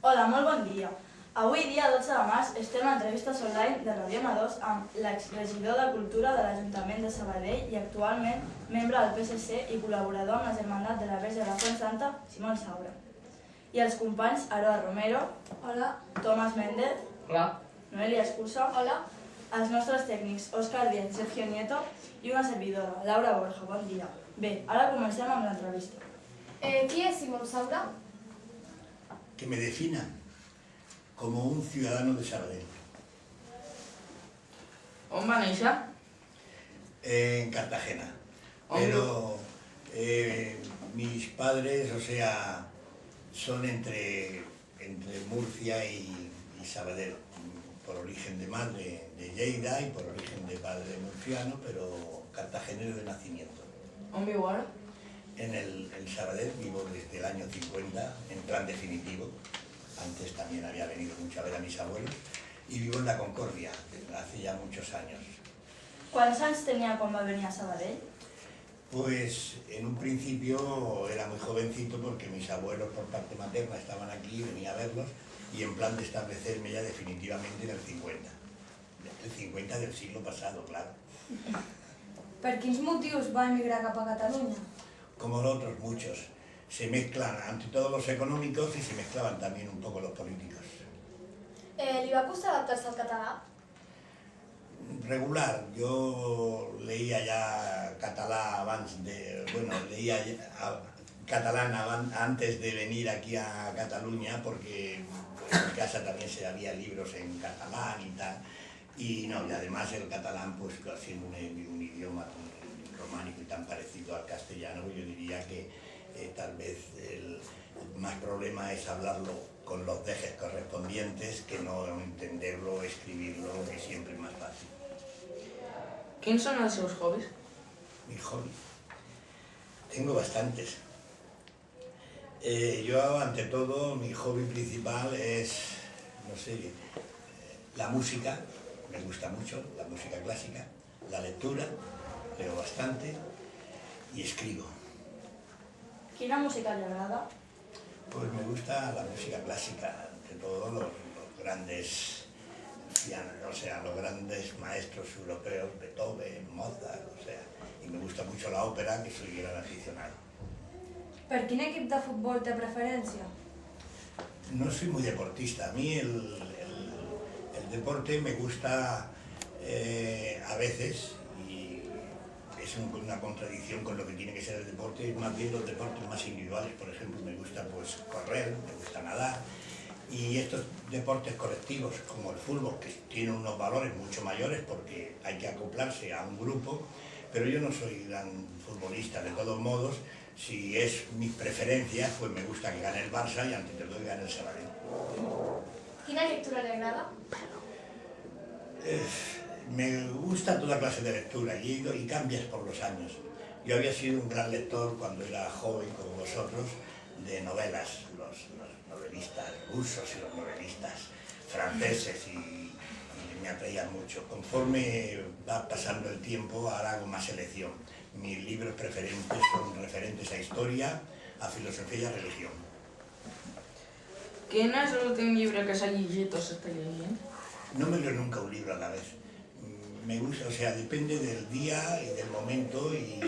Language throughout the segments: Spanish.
Hola, molt bon dia. Avui, dia 12 de març, estem a entrevistes online de Radio N2 amb l'exregidor de Cultura de l'Ajuntament de Sabadell i actualment membre del PSC i col·laborador amb la Germandat de la Verge de la Font Santa, Simón Saura. I els companys Aroa Romero, hola, Tomàs Méndez, hola, Noelia Escusa, hola, els nostres tècnics Òscar Díaz, Sergio Nieto i una servidora, Laura Borja. Bon dia. Bé, ara comencem amb l'entrevista. ¿Qui es Simón Saura? Que me defina como un ciudadano de Sabadell. on va néixer? En Cartagena. Pero mis padres, o sea, son entre Murcia y Sabadell. Por origen de madre de Lleida y por origen de padre murciano, pero cartagenero de nacimiento. On viu ara? En Sabadell vivo desde el año 50, en plan definitivo. Antes también había venido mucho a ver a mis abuelos. Y vivo en la Concordia, hace ya muchos años. Quants anys tenia quan va venir a Sabadell? Pues en un principio era muy jovencito porque mis abuelos por parte materna estaban aquí, venía a verlos, y en plan de establecerme ya definitivamente en el 50. El 50 del siglo pasado, claro. Per quins motius va emigrar cap a Catalunya? Como los otros muchos. Se mezclan ante todo los económicos y se mezclaban también un poco los políticos. Li va costar adaptar-se al català? Regular. Yo leía ya catalán catalán antes de venir aquí a Cataluña, porque en mi casa también se había libros en catalán y tal. Y no, y además el catalán, pues siendo un idioma románico y tan parecido al castellano, yo diría que tal vez el más problema es hablarlo con los dejes correspondientes que no entenderlo, escribirlo, que siempre es más fácil. Quins són els seus hobbies? Mi hobby. Tengo bastantes. Yo, ante todo, mi hobby principal es, no sé, la música. Me gusta mucho la música clásica, la lectura, leo bastante y escribo. Quina música li agrada? Pues me gusta la música clásica, ante todo los grandes pianos, o sea, los grandes maestros europeos, Beethoven, Mozart, o sea, y me gusta mucho la ópera, que soy gran aficionado. Per quin equip de futbol té preferència? No soy muy deportista. A mí el deporte me gusta a veces, y es una contradicción con lo que tiene que ser el deporte, más bien los deportes más individuales. Por ejemplo, me gusta pues correr, me gusta nadar, y estos deportes colectivos como el fútbol, que tienen unos valores mucho mayores porque hay que acoplarse a un grupo, pero yo no soy gran futbolista. De todos modos, si es mis preferencias, pues me gusta que gane el Barça y ante todo que gane el Sabadell. Quina lectura li agrada? Me gusta toda clase de lectura y cambias por los años. Yo había sido un gran lector cuando era joven, como vosotros, de novelas, los novelistas rusos y los novelistas franceses, y me atraían mucho. Conforme va pasando el tiempo, ahora hago más selección. Mis libros preferentes son referentes a historia, a filosofía y a religión. Quin és l'últim llibre que s'ha llegit o s'està llegint? No me leo nunca un libro a la vez. Me gusta, o sea, depende del día y del momento y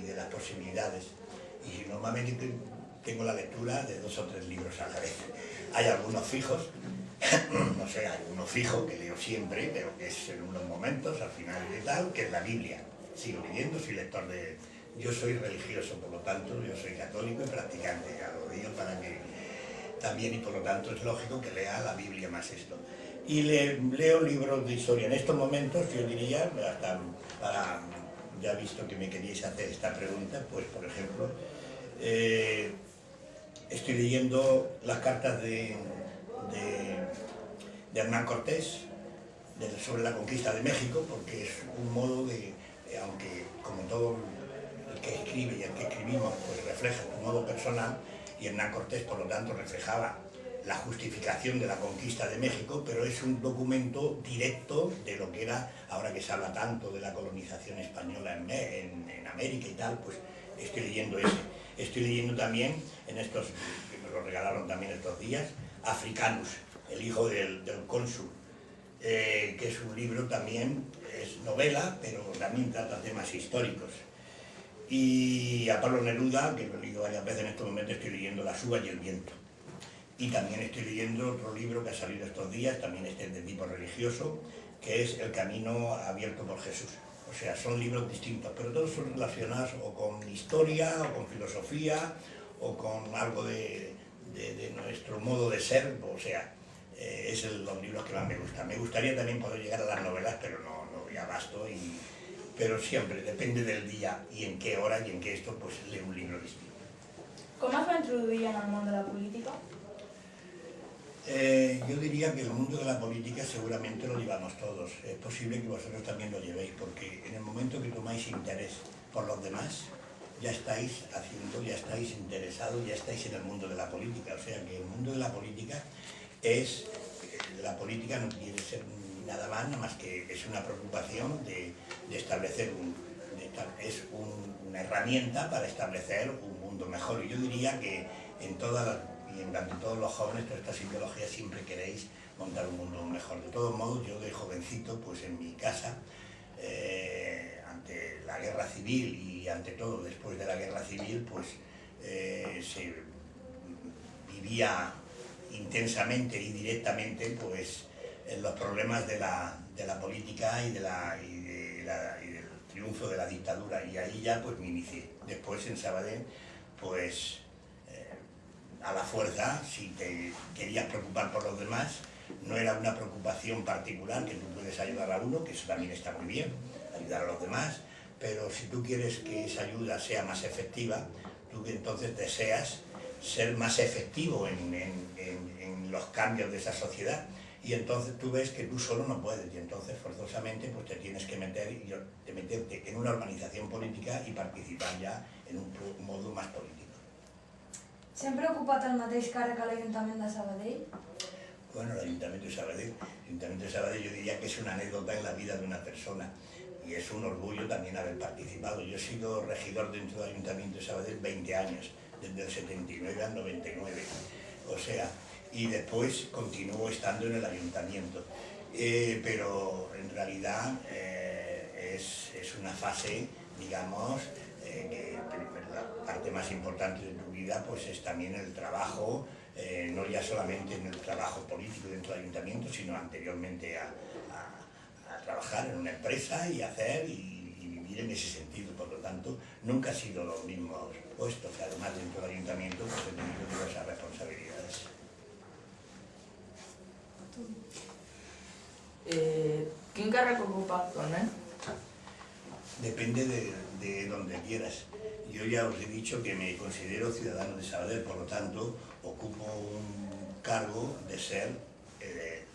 de las posibilidades. Y normalmente tengo la lectura de 2 o 3 libros a la vez. Hay algunos fijos, no sé, hay uno fijo que leo siempre, pero que es en unos momentos, al final de tal, que es la Biblia. Sigo leyendo, soy lector de... Yo soy religioso, por lo tanto, yo soy católico y practicante, ya lo digo para que también, y por lo tanto es lógico que lea la Biblia más esto. Y leo libros de historia. En estos momentos, yo diría, hasta para, ya visto que me queríais hacer esta pregunta, pues por ejemplo, estoy leyendo las cartas de Hernán Cortés sobre la conquista de México, porque es un modo de, aunque como todo el que escribe y el que escribimos, pues refleja un modo personal, y Hernán Cortés, por lo tanto, reflejaba la justificación de la conquista de México, pero es un documento directo de lo que era, ahora que se habla tanto de la colonización española en América y tal, pues estoy leyendo ese. Estoy leyendo también en estos lo regalaron también estos días, Africanus, el hijo del cónsul, que es un libro también, es novela, pero también trata temas históricos. Y a Pablo Neruda, que lo he leído varias veces en este momento, estoy leyendo Las uvas y el viento. Y también estoy leyendo otro libro que ha salido estos días, también este de tipo religioso, que es El camino abierto por Jesús. O sea, son libros distintos, pero todos son relacionados o con historia, o con filosofía, o con algo de nuestro modo de ser. O sea, es los libros que más me gustan. Me gustaría también poder llegar a las novelas, pero no doy abasto. Pero siempre, depende del día y en qué hora y en qué esto, pues leo un libro distinto. Com es va introduir en el món de la política? Yo diría que el mundo de la política seguramente lo llevamos todos. Es posible que vosotros también lo llevéis, porque en el momento que tomáis interés por los demás, ya estáis haciendo, ya estáis interesados, ya estáis en el mundo de la política. O sea que el mundo de la política es... La política no quiere ser nada más que es una preocupación de establecer es una herramienta para establecer un mundo mejor. Y yo diría que en durante todos los jóvenes, todas estas ideologías, siempre queréis montar un mundo mejor. De todos modos, yo de jovencito, pues en mi casa, ante la guerra civil y ante todo después de la guerra civil, pues se vivía intensamente y directamente pues en los problemas de la política y del triunfo de la dictadura, y ahí ya pues me inicié. Después en Sabadell, pues a la fuerza, si te querías preocupar por los demás, no era una preocupación particular, que tú puedes ayudar a uno, que eso también está muy bien, ayudar a los demás, pero si tú quieres que esa ayuda sea más efectiva, tú entonces deseas ser más efectivo en los cambios de esa sociedad, y entonces tú ves que tú solo no puedes, y entonces forzosamente pues te tienes que meterte en una organización política y participar ya en un modo más político. Sempre ha ocupat el mateix càrrec a l'Ajuntament de Sabadell? Bueno, el Ayuntamiento de Sabadell yo diría que es una anécdota en la vida de una persona, y es un orgullo también haber participado. Yo he sido regidor dentro del Ayuntamiento de Sabadell 20 años, desde el 79 al 99, o sea, y después continúo estando en el Ayuntamiento. Pero en realidad es una fase, digamos, que la parte más importante de tu vida pues es también el trabajo, no ya solamente en el trabajo político dentro del ayuntamiento, sino anteriormente a trabajar en una empresa y hacer y vivir en ese sentido. Por lo tanto, nunca han sido los mismos puestos, que además dentro del ayuntamiento pues he tenido diversas responsabilidades. Quin càrrec ocupa actualment? Depende de donde quieras. Yo ya os he dicho que me considero ciudadano de Sabadell, por lo tanto ocupo un cargo de ser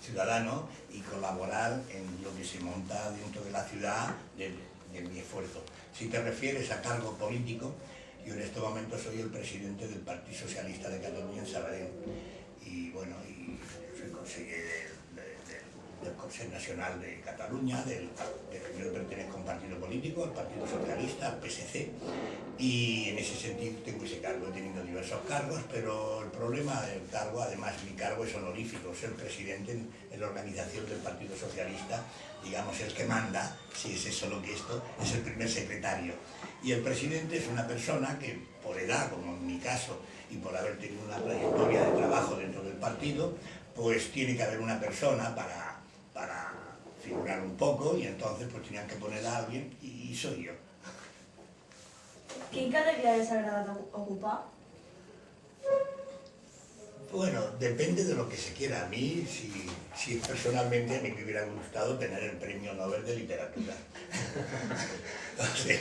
ciudadano y colaborar en lo que se monta dentro de la ciudad de mi esfuerzo. Si te refieres a cargo político, yo en este momento soy el presidente del Partido Socialista de Cataluña en Sabadell, y bueno, y soy consejero del Consejo Nacional de Cataluña, yo pertenezco a un partido político, al Partido Socialista, al PSC, y en ese sentido tengo ese cargo. He tenido diversos cargos, pero el problema del cargo, además mi cargo es honorífico, ser presidente en la organización del Partido Socialista, digamos el que manda, si es eso lo que esto, es el primer secretario. Y el presidente es una persona que por edad, como en mi caso, y por haber tenido una trayectoria de trabajo dentro del partido, pues tiene que haber una persona para figurar un poco, y entonces pues tenían que poner a alguien, y soy yo. Quin càrrec li hagués agradat ocupar? Bueno, depende de lo que se quiera. A mí, si personalmente, a mí me hubiera gustado tener el Premio Nobel de Literatura. O sea,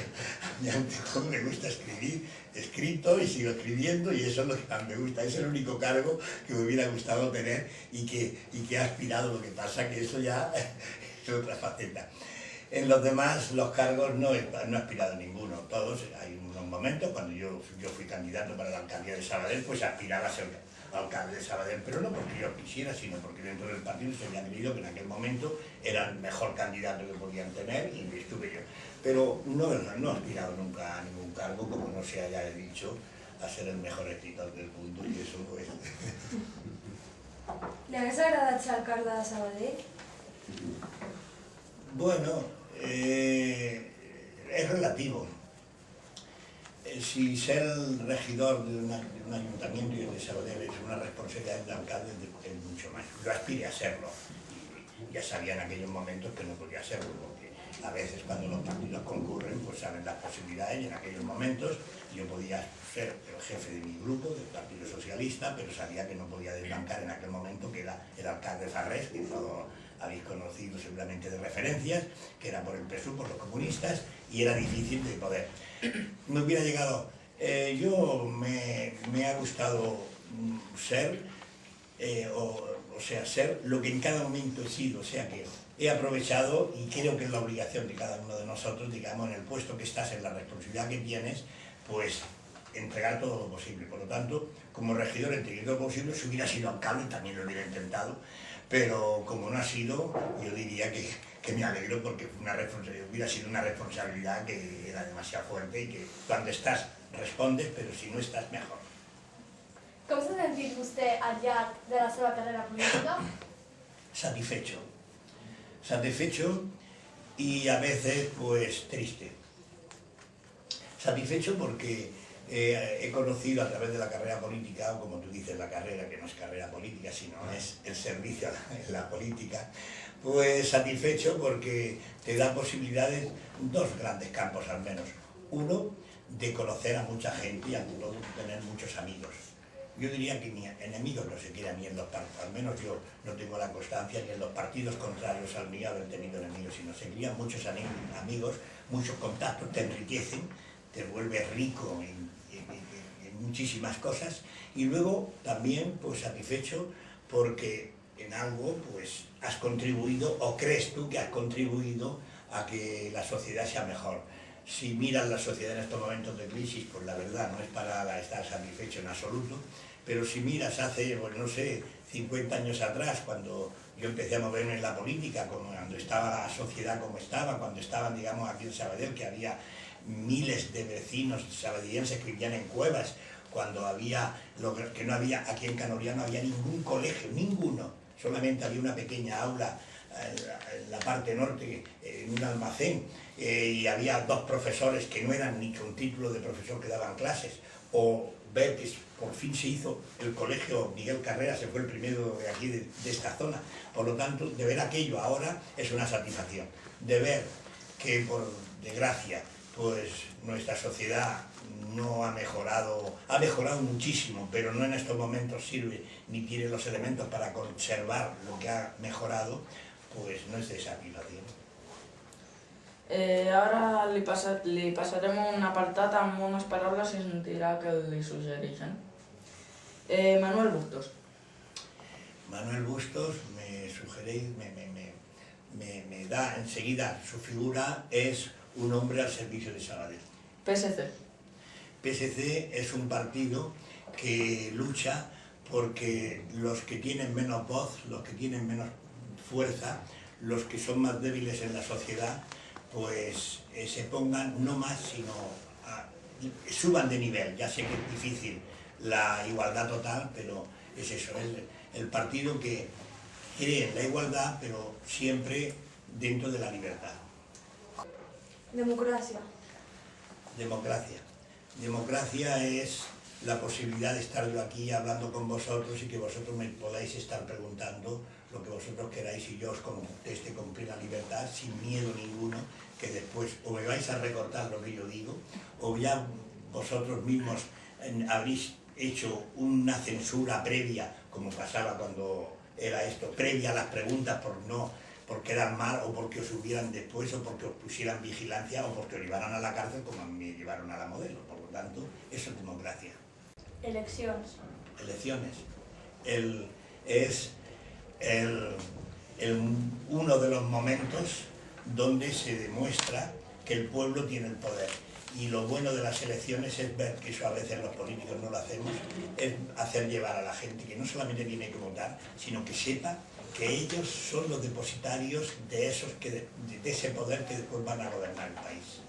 a mí me gusta escribir, he escrito y sigo escribiendo, y eso es lo que más me gusta. Es el único cargo que me hubiera gustado tener y que he aspirado. Lo que pasa que eso ya es otra faceta. En los demás, los cargos no he aspirado a ninguno. Todos, hay unos momentos, cuando yo fui candidato para la alcaldía de Sabadell, pues aspiraba a ser alcalde de Sabadell, pero no porque yo quisiera, sino porque dentro del partido se había creído que en aquel momento era el mejor candidato que podían tener, y estuve yo. Pero no he aspirado nunca a ningún cargo, como no se haya dicho, a ser el mejor escritor del mundo y eso pues... Li hagués agradat ser alcalde de Sabadell? Bueno, es relativo. Si ser el regidor de un ayuntamiento y de Sabadell es una responsabilidad del alcalde, es mucho más. Yo aspiré a serlo y ya sabía en aquellos momentos que no podía serlo, porque a veces cuando los partidos concurren pues saben las posibilidades y en aquellos momentos yo podía ser el jefe de mi grupo, del Partido Socialista, pero sabía que no podía desbancar en aquel momento que era el alcalde Farrés, que todos habéis conocido seguramente de referencias, que era por el PSOE, por los comunistas, y era difícil de poder. Me hubiera llegado... me ha gustado ser, ser lo que en cada momento he sido, o sea que he aprovechado y creo que es la obligación de cada uno de nosotros, digamos, en el puesto que estás, en la responsabilidad que tienes, pues entregar todo lo posible. Por lo tanto, como regidor entregué todo lo posible. Si hubiera sido alcalde también lo hubiera intentado, pero como no ha sido, yo diría que me alegro porque hubiera sido una responsabilidad que era demasiado fuerte y que cuando estás respondes, pero si no estás mejor. Com s'ha sentit vostè al llarg de la seva carrera política? Satisfecho. Satisfecho y a veces pues triste. Satisfecho porque he conocido a través de la carrera política, o como tú dices, la carrera, que no es carrera política, sino es el servicio a la política, pues satisfecho porque te da posibilidades, dos grandes campos al menos. Uno, de conocer a mucha gente y ante todo tener muchos amigos. Yo diría que ni enemigos no se quedan ni en los partidos, al menos yo no tengo la constancia ni en los partidos contrarios al mío haber tenido enemigos, sino se crían muchos amigos, muchos contactos, te enriquecen, te vuelves rico en muchísimas cosas y luego también pues satisfecho porque en algo pues has contribuido o crees tú que has contribuido a que la sociedad sea mejor. Si miras la sociedad en estos momentos de crisis, pues la verdad no es para estar satisfecho en absoluto, pero si miras hace, pues no sé, 50 años atrás, cuando yo empecé a moverme en la política, cuando estaba la sociedad como estaba, cuando estaban, digamos, aquí en Sabadell, que había miles de vecinos sabadellenses que vivían en cuevas, cuando había, que no había, aquí en Canoriá no había ningún colegio, ninguno, solamente había una pequeña aula en la parte norte, en un almacén, y había dos profesores que no eran ni con título de profesor que daban clases, o ver que por fin se hizo el colegio Miguel Carrera, se fue el primero de aquí, de esta zona. Por lo tanto, de ver aquello ahora es una satisfacción. De ver que, por desgracia, pues nuestra sociedad no ha mejorado muchísimo, pero no en estos momentos sirve ni tiene los elementos para conservar lo que ha mejorado, pues no es de satisfacción. Ara li passarem un apartat amb unes paraules i sentirà que li suggereixen. Manuel Bustos. Manuel Bustos me da enseguida, su figura es un hombre al servicio de Sabadell. PSC. PSC es un partido que lucha porque los que tienen menos voz, los que tienen menos fuerza, los que son más débiles en la sociedad, pues se pongan no más, sino suban de nivel. Ya sé que es difícil la igualdad total, pero es eso, el partido que cree en la igualdad, pero siempre dentro de la libertad. Democràcia. Democracia. Democracia es la posibilidad de estar yo aquí hablando con vosotros y que vosotros me podáis estar preguntando lo que vosotros queráis y yo os conteste con plena libertad, sin miedo ninguno, que después o me vais a recortar lo que yo digo, o ya vosotros mismos habréis hecho una censura previa, como pasaba cuando era esto, previa a las preguntas por quedar mal, o porque os hubieran después, o porque os pusieran vigilancia, o porque os llevaran a la cárcel como me llevaron a la Modelo. Por lo tanto, eso es democracia. Eleccions. Elecciones. Es uno de los momentos donde se demuestra que el pueblo tiene el poder. Y lo bueno de las elecciones es ver que eso a veces los políticos no lo hacemos, es hacer llevar a la gente que no solamente tiene que votar, sino que sepa que ellos son los depositarios de ese poder que después van a gobernar el país.